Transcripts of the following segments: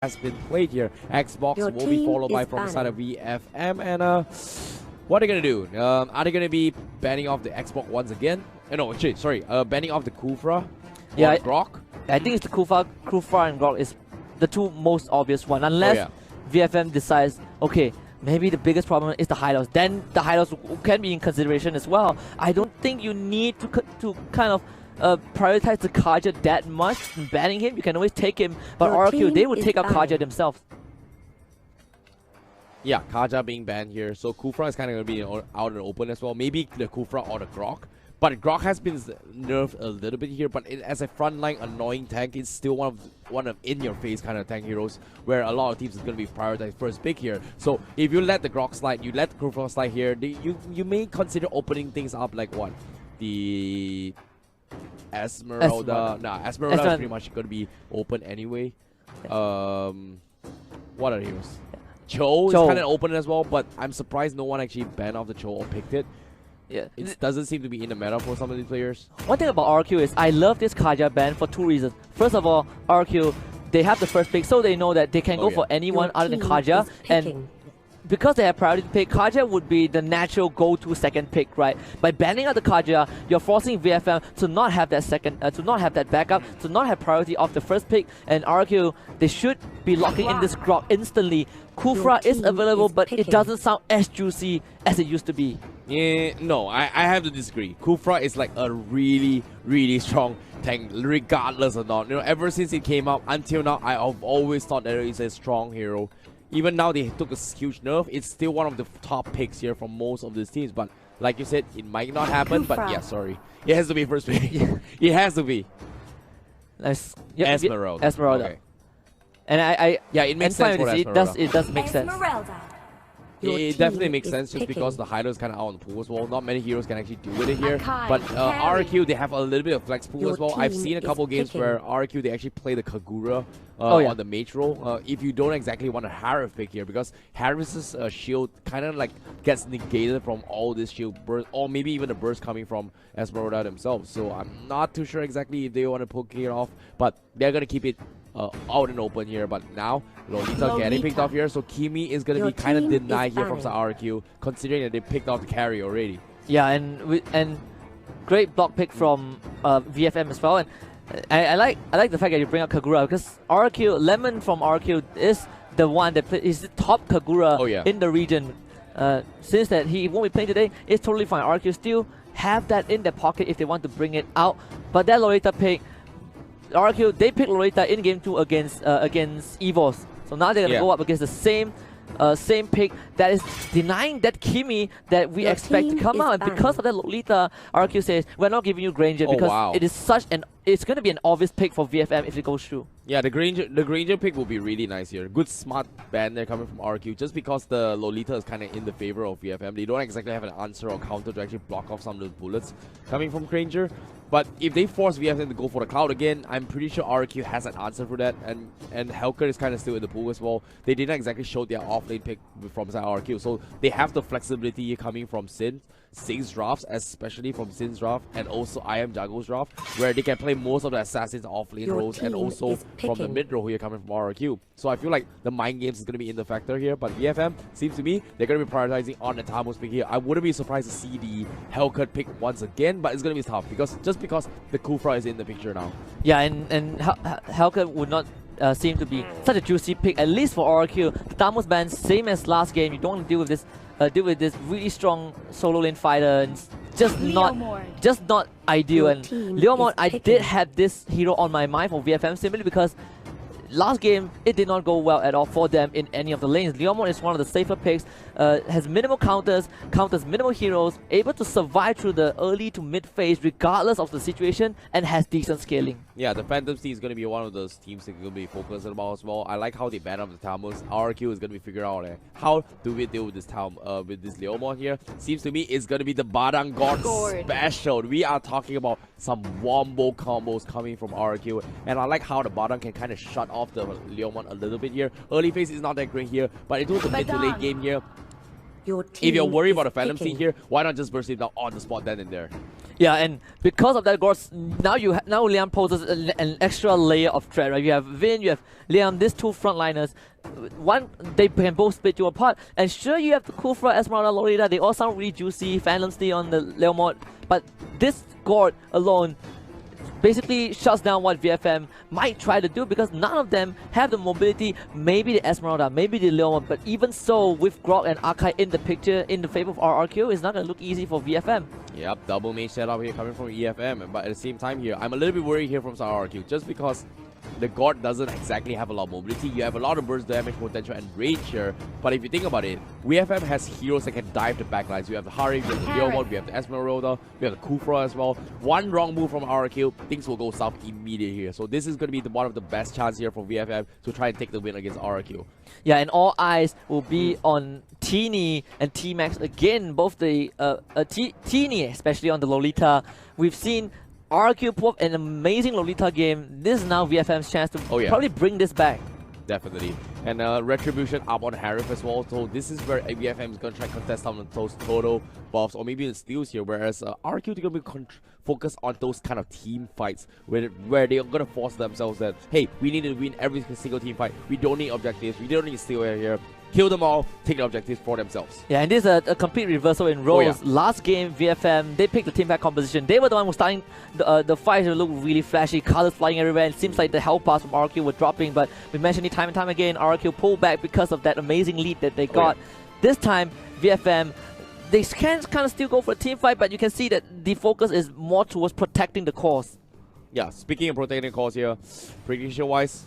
has been played here. Xbox Your will be followed by from the side of VFM, and what are they gonna do? Are they gonna be banning off the Xbox once again? No, actually, sorry, banning off the Kufra, yeah, Grok. I think it's the Kufra and Grok is the two most obvious one, unless VFM decides, okay, maybe the biggest problem is the hideouts. Then the hideouts can be in consideration as well. I don't think you need to kind of prioritize the Kaja that much in banning him. You can always take him, but RRQ, they would take out Kaja themselves. Yeah, Kaja being banned here, so Kufra is kind of going to be out in the open as well. Maybe the Kufra or the Grok. But Grok has been nerfed a little bit here, but as a frontline annoying tank, it's still one of in-your-face kind of tank heroes where a lot of teams is going to be prioritized first pick here. So if you let the Grok slide, you let the Kufra slide here, you may consider opening things up like what? The Esmeralda. Nah, Esmeralda is pretty much going to be open anyway. What are heroes? Cho is kind of open as well, but I'm surprised no one actually banned off the Cho or picked it. Yeah, it doesn't seem to be in the meta for some of these players. One thing about RRQ is I love this Kaja ban for two reasons. First of all, RRQ, they have the first pick, so they know that they can go for anyone other than Kaja. And because they have priority to pick, Kaja would be the natural go-to second pick, right? By banning out the Kaja, you're forcing VFM to not have that second, to not have that backup, to not have priority of the first pick. And RRQ, they should be locking in this Grok instantly. Kufra is available, but it doesn't sound as juicy as it used to be. Yeah, no, I have to disagree. Kufra is like a really, really strong tank, regardless or not. You know, ever since it came out until now, I've always thought that it's a strong hero. Even now they took a huge nerf, it's still one of the top picks here from most of these teams. But like you said, it might not happen. But yeah, sorry, it has to be first pick. It has to be. Nice. Esmeralda. Esmeralda. Okay. And yeah, it makes sense for Esmeralda. It does make sense. It definitely makes sense just because the hideout is kind of out on the pool as well. Not many heroes can actually deal with it here. But RRQ, they have a little bit of flex pool as well. I've seen a couple games where RRQ, they actually play the Kagura on the mage role. If you don't exactly want a Harith pick here, because Harith's shield kind of like gets negated from all this shield burst, or maybe even the burst coming from Esmeralda themselves. So I'm not too sure exactly if they want to poke it off, but they're going to keep it out and open here. But now Lolita getting picked off here, so Kimi is going to be kind of denied here from RRQ, considering that they picked off the carry already. Yeah, and great block pick from VFM as well. And I like the fact that you bring up Kagura, because RRQ, Lemon from RRQ is the one that is the top Kagura in the region. Since that he won't be playing today, it's totally fine. RRQ still have that in their pocket if they want to bring it out. But that Lolita pick, RRQ, they picked Lolita in game 2 against Evos. So now they're gonna go up against the same pick that is denying that Kimi that we expect to come out. And because of that Lolita, RRQ says we're not giving you Granger because it is such an gonna be an obvious pick for VFM if it goes through. Yeah, the Granger pick will be really nice here. Good smart ban there coming from RRQ, just because the Lolita is kind of in the favor of VFM. They don't exactly have an answer or counter to actually block off some of the bullets coming from Granger. But if they force VFM to go for the Cloud again, I'm pretty sure RRQ has an answer for that. And Helker is kind of still in the pool as well. They didn't exactly show their off-lane pick from RRQ. So they have the flexibility coming from Sin's drafts, especially from Sin's draft, and also I Am Jago's draft, where they can play most of the assassins off-lane roles, and also from the mid row here coming from RRQ. So I feel like the mind games is going to be in the factor here, but VFM seems to me they're going to be prioritizing on the Tamus pick here. I wouldn't be surprised to see the Hellcut pick once again, but it's going to be tough because the Kufra is in the picture now. Yeah, and Hellcut would not seem to be such a juicy pick, at least for RRQ. The Tamus ban, same as last game. You don't want to deal with this really strong solo lane fighter, and just not ideal. And Leomord, I did have this hero on my mind for VFM simply because last game it did not go well at all for them in any of the lanes. Leomord is one of the safer picks, has minimal counters minimal heroes, able to survive through the early to mid phase regardless of the situation, and has decent scaling. Yeah, the Phantom team is going to be one of those teams that are going to be focused about as well. I like how they ban up the Tamus. RRQ is going to be figuring out how do we deal with this with this Leomord here. Seems to me it's going to be the Badang God special. We are talking about some wombo combos coming from RRQ, and I like how the Badang can kind of shut off the Leomord a little bit here. Early phase is not that great here, but it was the mid to late game here. If you're worried about the Phantom team here, why not just burst it down on the spot then and there? Yeah, and because of that, of course, now Liam poses an extra layer of threat, right? You have Vin, you have Liam, these two frontliners. One, they can both split you apart. And sure, you have the Kufra, Esmeralda, Lolita, they all sound really juicy, Phantom Steel on the Leo mod, but this Gord alone basically shuts down what VFM might try to do, because none of them have the mobility. Maybe the Esmeralda, maybe the Leon, but even so, with Grok and Akai in the picture in the favor of RRQ, it's not going to look easy for VFM. Yep, double mage setup here coming from EFM, but at the same time here, I'm a little bit worried here from RRQ, just because the God doesn't exactly have a lot of mobility. You have a lot of burst damage potential and range here, but if you think about it, VFM has heroes that can dive the backlines. We have the Hari, we have the Leomod, we have the Esmeralda, we have the Kufra as well. One wrong move from RRQ, things will go south immediately here. So this is going to be one of the best chances here for VFM to try and take the win against RRQ. Yeah, and all eyes will be on Teeny and T-Max again, both the Teeny, especially on the Lolita. We've seen RRQ pull up an amazing Lolita game. This is now VFM's chance to probably bring this back. Definitely. And Retribution up on Harif as well. So this is where VFM is going to try to contest some of those total buffs or maybe the steals here. Whereas RRQ is going to be focused on those kind of team fights where they are going to force themselves that, hey, we need to win every single team fight. We don't need objectives. We don't need to steal here. Kill them all, take the objectives for themselves. Yeah, and this is a complete reversal in roles. Last game, VFM, they picked the team fight composition. They were the one who starting the fight to look really flashy, colors flying everywhere. It seems like the health bars from RRQ were dropping, but we mentioned it time and time again, RRQ pulled back because of that amazing lead that they got. This time, VFM, they can kind of still go for a team fight, but you can see that the focus is more towards protecting the cause. Yeah, speaking of protecting the cause here, prediction-wise,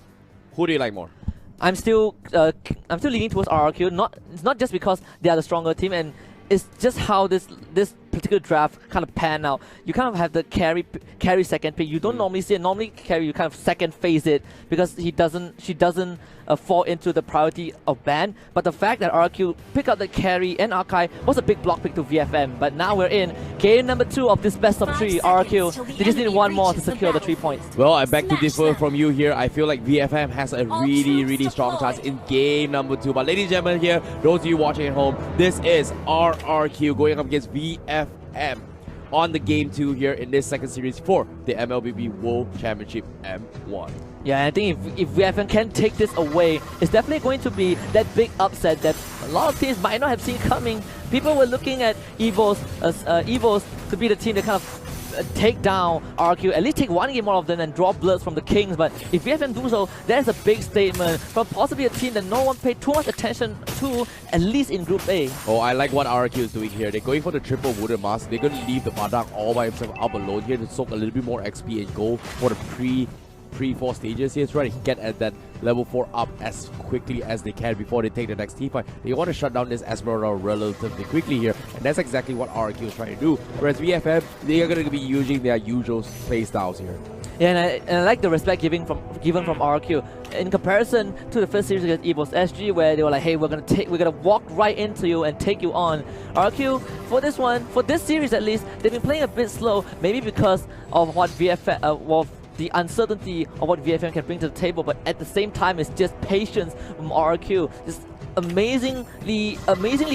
who do you like more? I'm still leaning towards RRQ. It's not just because they are the stronger team, and it's just how this particular draft kind of pan out. You kind of have the carry second pick. You don't normally see it. Normally carry, you kind of second phase it because she doesn't fall into the priority of ban. But the fact that RRQ pick up the carry and Akai was a big block pick to VFM. But now we're in game number 2 of this best of 3. RRQ, they just need one more to secure the 3 points. Well, I beg to differ from you here. I feel like VFM has a really strong chance in game number 2. But ladies and gentlemen here, those of you watching at home, this is RRQ going up against VFM on the game 2 here in this second series for the MLBB World Championship M1. Yeah, I think if VFM can take this away, it's definitely going to be that big upset that a lot of teams might not have seen coming. People were looking at Evos to be the team that kind of take down RRQ, at least take one game out of them and draw bloods from the Kings. But if VFM do so, that's a big statement from possibly a team that no one paid too much attention to, at least in Group A. Oh, I like what RRQ is doing here. They're going for the triple wooden mask. They're going to leave the Badak all by himself up alone here to soak a little bit more XP and go for the pre-4 stages here, trying to get at that level 4 up as quickly as they can before they take the next team fight. They want to shut down this Esmeralda relatively quickly here, and that's exactly what RRQ is trying to do. Whereas VFM, they are going to be using their usual play styles here. Yeah, and I like the respect given from RRQ in comparison to the first series against Evo's SG, where they were like, "Hey, we're gonna walk right into you and take you on." RRQ for this series at least, they've been playing a bit slow, maybe because of what the uncertainty of what VFM can bring to the table, but at the same time, it's just patience from RRQ. Just amazingly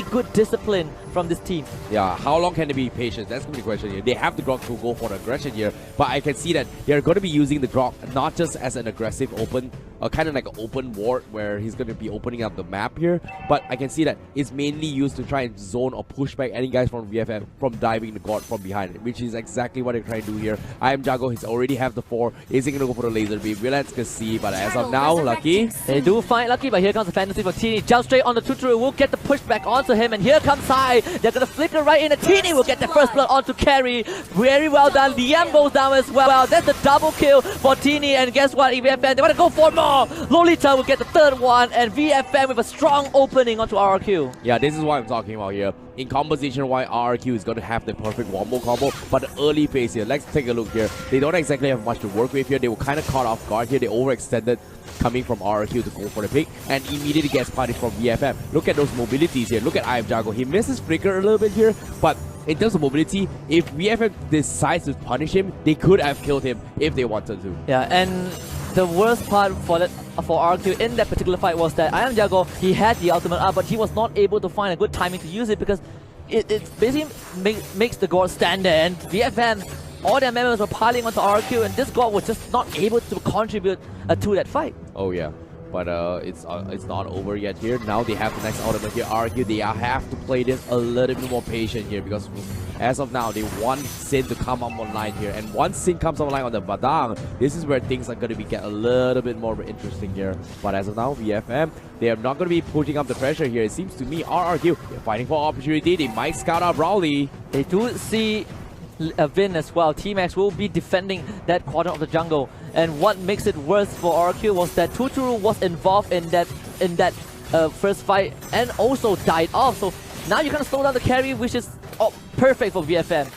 good discipline from this team. Yeah, how long can they be patient? That's going to be the question here. They have the Grok to go for the aggression here, but I can see that they're going to be using the Grok not just as an aggressive open, kind of like an open ward where he's going to be opening up the map here, but I can see that it's mainly used to try and zone or push back any guys from VFM from diving the God from behind it, which is exactly what they're trying to do here. I am Jago, he's already have the 4, is he going to go for the laser beam? Let's see, but as of now, Lucky. They do find Lucky, but here comes the fantasy for Teeny. Jump straight on the tutorial, will get the pushback onto him, and here comes Sai. They're going to flicker right in, and Teeny will get the first blood onto Carry. Very well done. Liam goes down as well. That's the double kill for Teeny, and guess what? VFM, they want to go for more. Lolita will get the 3rd one, and VFM with a strong opening onto RRQ. Yeah, this is what I'm talking about here. In composition, why RRQ is going to have the perfect wombo combo, but the early phase here, let's take a look here. They don't exactly have much to work with here. They were kind of caught off guard here. They overextended coming from RRQ to go for the pick, and immediately gets punished from VFM. Look at those mobilities here. Look at I Am Jago. He misses flicker a little bit here, but in terms of mobility, if VFM decides to punish him, they could have killed him if they wanted to. Yeah, and the worst part for RRQ in that particular fight was that I Am Jago, he had the ultimate up, but he was not able to find a good timing to use it because it basically makes the God stand there, and VFM, all their members were piling onto RRQ, and this God was just not able to contribute to that fight. Oh yeah. But it's not over yet here. Now they have the next ultimate here. RRQ, they have to play this a little bit more patient here, because as of now, they want Sin to come up online here. And once Sin comes online on the Badang, this is where things are going to get a little bit more interesting here. But as of now, VFM, they are not going to be putting up the pressure here. It seems to me, RRQ, they're fighting for opportunity. They might scout out Brawly. They do see Vin as well. T-Max will be defending that quadrant of the jungle, and what makes it worse for RRQ was that Tuturu was involved in that first fight and also died off. So now you can slow down the carry, which is perfect for VFM.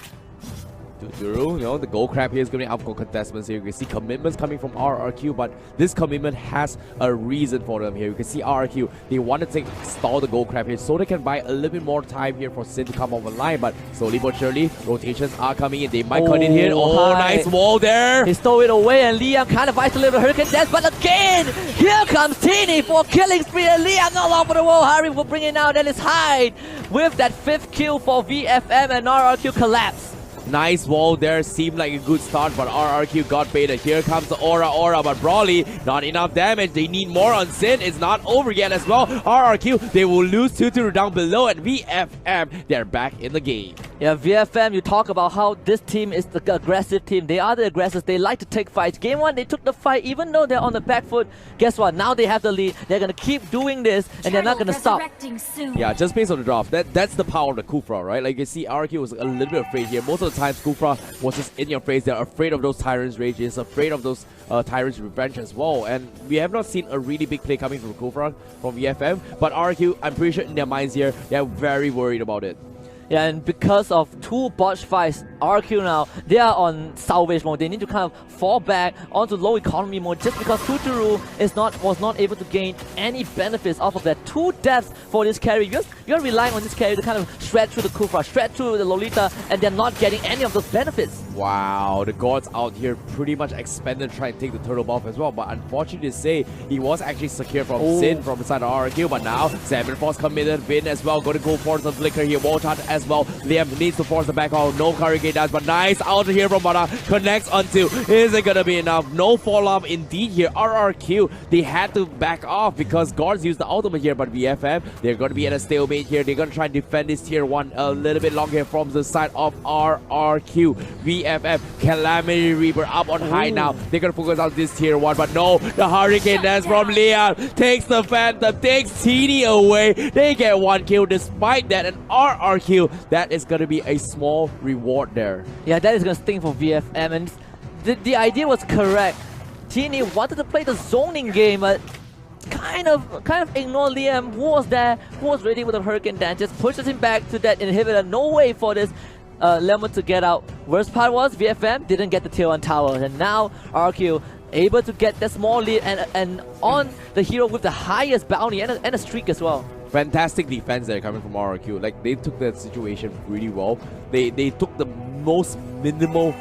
Tuturu, the gold crab here is going to be up for contestants here. You can see commitments coming from RRQ, but this commitment has a reason for them here. You can see RRQ, they want to stall the gold crab here so they can buy a little bit more time here for Sin to come over line, but slowly but surely, rotations are coming in. They might cut it here. Oh, nice wall there. He stole it away, and Liam kind of isolated the Hurricane Dance, but again, here comes Teeny for killing spree, and Liam not long for the wall. Harry will bring it out, and it's Hyde with that 5th kill for VFM, and RRQ collapse. Nice wall there, seemed like a good start, but RRQ got baited. Here comes the Aura, but Brawly, not enough damage. They need more on Sin. It's not over yet as well. RRQ, they will lose Tuturu down below, and VFM, they're back in the game. Yeah, VFM, you talk about how this team is the aggressive team. They are the aggressors. They like to take fights. Game 1, they took the fight, even though they're on the back foot. Guess what? Now they have the lead. They're going to keep doing this, and they're not going to stop. Yeah, just based on the draft. That's the power of the Kufra, right? Like you see, RRQ was a little bit afraid here. Most of the times, Kufra was just in your face. They're afraid of those Tyrants' rages, afraid of those Tyrants' revenge as well. And we have not seen a really big play coming from Kufra, from VFM. But RRQ, I'm pretty sure in their minds here, they're very worried about it. Yeah, and because of 2 botch fights, RRQ now, they are on salvage mode. They need to kind of fall back onto low economy mode just because Tuturu was not able to gain any benefits off of that. 2 deaths for this carry. You're relying on this carry to kind of shred through the Kufra, shred through the Lolita, and they're not getting any of those benefits. Wow, the gods out here pretty much expanded to try and take the turtle buff as well. But unfortunately to say, he was actually secure from Sin from the side of RRQ. But now, 7 Force committed, Vin as well. Going to go for the flicker here. Wall charge as well. Liam needs to force the back out. No Hurricane Dance, but nice out here from Bada. Connects onto. Is it going to be enough? No follow-up indeed here. RRQ, they had to back off because guards used the ultimate here. But VFM, they're going to be at a stalemate here. They're going to try and defend this tier 1 a little bit longer from the side of RRQ. VFM, Calamity Reaper up on high now. They're going to focus on this tier 1, but no, the Hurricane Dance from Leon takes the Phantom, takes Teeny away. They get 1 kill despite that, and RRQ, that is going to be a small reward there. Yeah, that is going to sting for VFM, and the idea was correct. Teeny wanted to play the zoning game, but kind of ignore Liam, who was there, who was ready with a Hurricane Dance, just pushes him back to that inhibitor. No way for this Lemon to get out. Worst part was VFM didn't get the tier 1 tower, and now RQ able to get that small lead and on the hero with the highest bounty and a streak as well. Fantastic defense there coming from RRQ. Like, they took that situation really well. They took the most minimal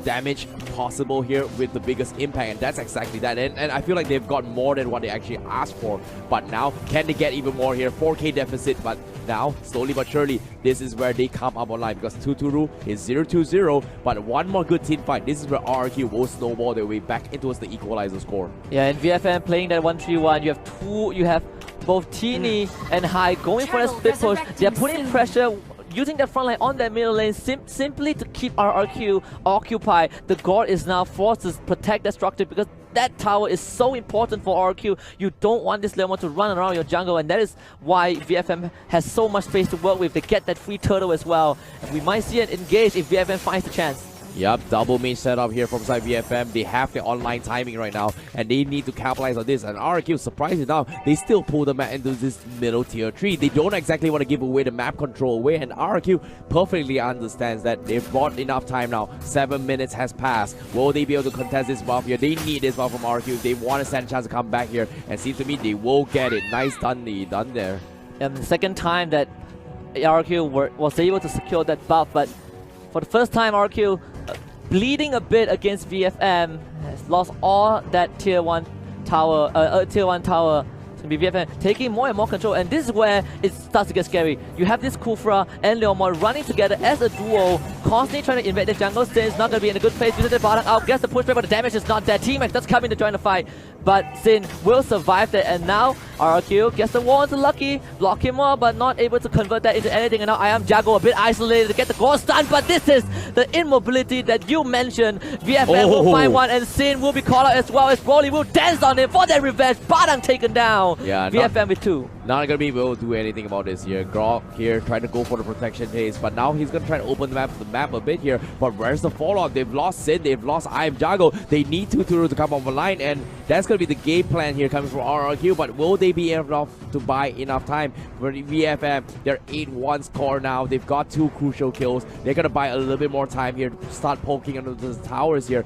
damage possible here with the biggest impact, and that's exactly that. And I feel like they've got more than what they actually asked for. But now, can they get even more here? 4k deficit, but now, slowly but surely, this is where they come up online because Tuturu is 0-2-0, but one more good team fight. This is where RRQ will snowball their way back into the equalizer score. Yeah, and VFM playing that 1-3-1, you have both Teeny and High going for a split push. They're putting pressure, using that front line on that middle lane simply to keep RRQ occupied. The God is now forced to protect that structure because that tower is so important for RRQ. You don't want this Lemon to run around your jungle, and that is why VFM has so much space to work with. They get that free turtle as well. And we might see it engage if VFM finds the chance. Yep, double main setup here from side VFM. They have the online timing right now, and they need to capitalize on this. And RRQ, surprisingly enough, they still pull the map into this middle tier 3. They don't exactly want to give away the map control away, and RRQ perfectly understands that they've bought enough time now. 7 minutes has passed. Will they be able to contest this buff here? They need this buff from RRQ. They want to stand a chance to come back here, and seems to me they will get it. Nice done there. And the second time that RRQ was able to secure that buff, but for the first time RRQ bleeding a bit against VFM, has lost all that tier 1 tower going to be VFM taking more and more control, and this is where it starts to get scary. You have this Kufra and Leomord running together as a duo, constantly trying to invade the jungle. Sin is not going to be in a good place. Uses the bottom out, gets the pushback, but the damage is not there. T-Max does come in to join the fight, but Sin will survive that, and now RRQ gets the wall into Lucky, block him more, but not able to convert that into anything, and now I am Jago a bit isolated to get the core stun, but this is the immobility that you mentioned. VFM will find one, and Sin will be called out as well as Broly will dance on him for that revenge. Badang taken down. Yeah, VFM with 2. Not gonna be able to do anything about this here. Grok here trying to go for the protection phase, but now he's gonna try to open the map a bit here. But where's the fallout? They've lost Sin, they've lost I am Jago. They need Tuturu to come online, and that's gonna be the game plan here coming from RRQ. But will they be enough to buy enough time for the VFM? They're 8-1 score now. They've got 2 crucial kills. They're gonna buy a little bit more time here to start poking under the towers here.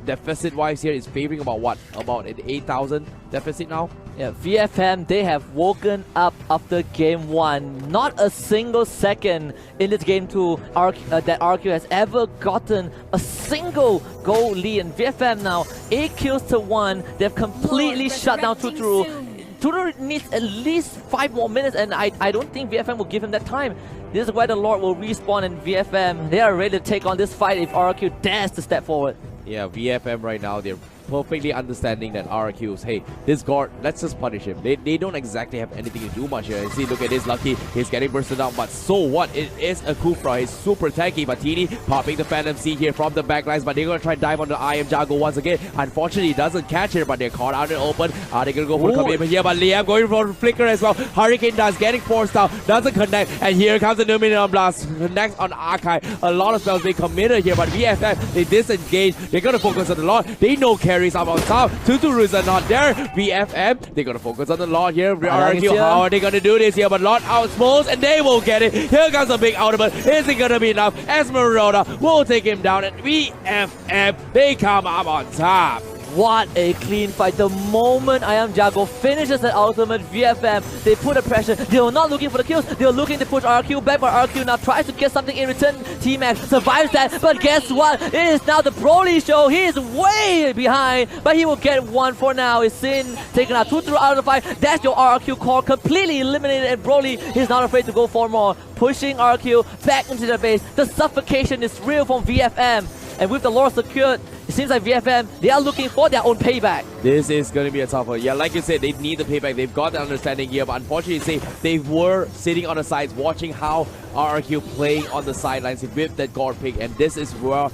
Deficit wise here is favoring about what? About an 8,000 deficit now? Yeah, VFM, they have woken up after game 1. Not a single second in this game 2 that RQ has ever gotten a single goal lead. And VFM now 8 kills to 1. They've completely shut down Tuturu. Tuturu needs at least 5 more minutes, and I don't think VFM will give him that time. This is where the Lord will respawn, and VFM, they are ready to take on this fight if RQ dares to step forward. Yeah, VFM right now, they're perfectly understanding that RRQ's, hey, this guard, let's just punish him. They don't exactly have anything to do much here. You see, look at this, Lucky, he's getting bursted out, but so what? It is a Kufra, he's super tanky, but Tini popping the Phantom Seed here from the backlines, but they're gonna try and dive on the I am Jago once again. Unfortunately, he doesn't catch it, but they're caught out in open. Are they gonna go for the commitment here? But Liam going for the flicker as well. Hurricane does, getting forced out, doesn't connect, and here comes the Numinon Blast. Next on Archive, a lot of spells being committed here, but VFM, they disengage, they're gonna focus on the Lord. They know carries up on top. Tuturus are not there. VFM, they're gonna focus on the Lord here. RRQ, how are they gonna do this here? But Lord outsmolds, and they will get it. Here comes a big ultimate. Is it gonna be enough? Esmeralda will take him down, and VFM, they come up on top. What a clean fight. The moment I am Jago finishes the ultimate, VFM, they put the pressure. They were not looking for the kills. They were looking to push RQ back, but RQ now tries to get something in return. T-Max survives that, but guess what? It is now the Broly show. He is way behind, but he will get one for now. Is Sin taking out Tuturu out of the fight. That's your RQ core completely eliminated, and Broly is not afraid to go for more. Pushing RQ back into the base. The suffocation is real from VFM. And with the lore secured, it seems like VFM, they are looking for their own payback. This is going to be a tough one. Yeah, like you said, they need the payback. They've got the understanding here, but unfortunately, they were sitting on the sides watching how RRQ playing on the sidelines with that guard pick, and this is where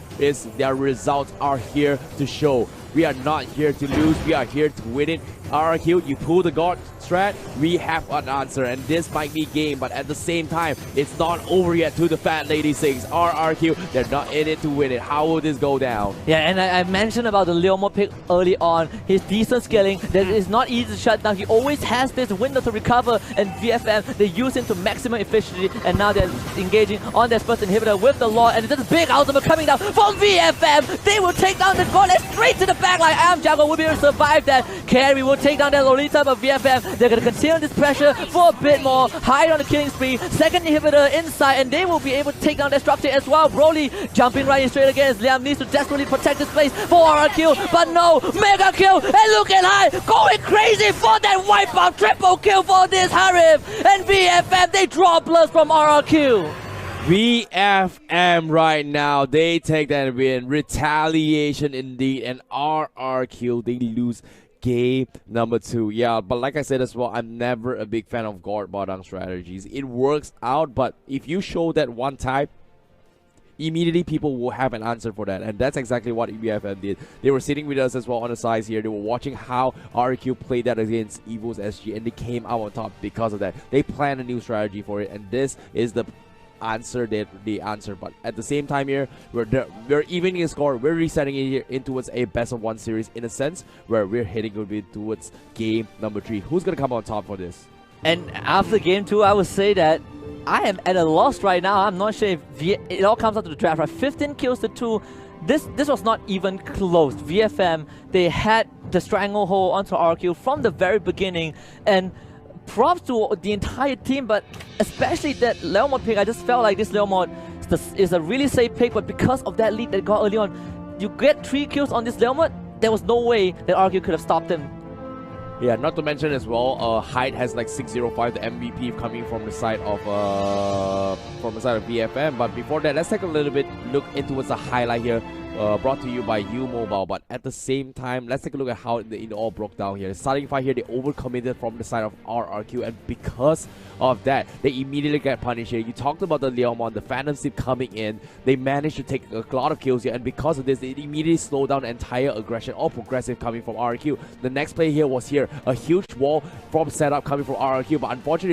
their results are here to show. We are not here to lose, we are here to win it. RRQ, you pull the guard strat, we have an answer, and this might be game, but at the same time, it's not over yet to the Fat Lady 6. RRQ, they're not in it to win it. How will this go down? Yeah, and I mentioned about the Leomord pick early on. His decent scaling, that is not easy to shut down. He always has this window to recover, and VFM, they use him to maximum efficiency, and now they're engaging on their first inhibitor with the Lord, and there's a big ultimate coming down from VFM. They will take down the Gauntlet straight to the backline. Am Jago will be able to survive that. Carry will take down that Lolita, but VFM, they're going to continue this pressure for a bit more. Hide on the killing spree. Second inhibitor inside, and they will be able to take down their structure as well. Broly jumping right in straight against Liam, needs to desperately protect this place for RRQ, but no, mega kill, and look at High going crazy for that wipeout. Triple kill for this Harif, and VFM, they draw blood from RRQ. VFM right now, they take that win. Retaliation indeed, and RRQ, they lose game number 2. Yeah, but like I said as well, I'm never a big fan of guard bottom strategies. It works out, but if you show that one type, immediately people will have an answer for that, and that's exactly what VFM did. They were sitting with us as well on the sides here. They were watching how RQ played that against Evil's SG, and they came out on top because of that. They planned a new strategy for it, and this is the answer the answer. But at the same time here, we're evening a score. We're resetting it here in towards a best of 1 series in a sense, where we're heading a bit towards game number 3. Who's gonna come on top for this? And after game 2, I would say that I am at a loss right now. I'm not sure if it all comes out to the draft, right? 15 kills to 2. This was not even close. VFM, they had the stranglehold onto RQ from the very beginning, and props to the entire team, but especially that Leomord pick. I just felt like this Leomord is a really safe pick, but because of that lead that got early on, you get 3 kills on this Leomord, there was no way that RQ could have stopped him. Yeah, not to mention as well, Hyde has like 605, the MVP coming from the side of VFM. But before that, let's take a little bit look into what's the highlight here. Brought to you by U Mobile, but at the same time, let's take a look at how it all broke down here. The starting fight here, they overcommitted from the side of RRQ, and because of that, they immediately get punished here. You talked about the Leomon, the Phantom Steed coming in. They managed to take a lot of kills here, and because of this, they immediately slowed down the entire aggression or progressive coming from RRQ. The next play here was a huge wall from setup coming from RRQ, but unfortunately,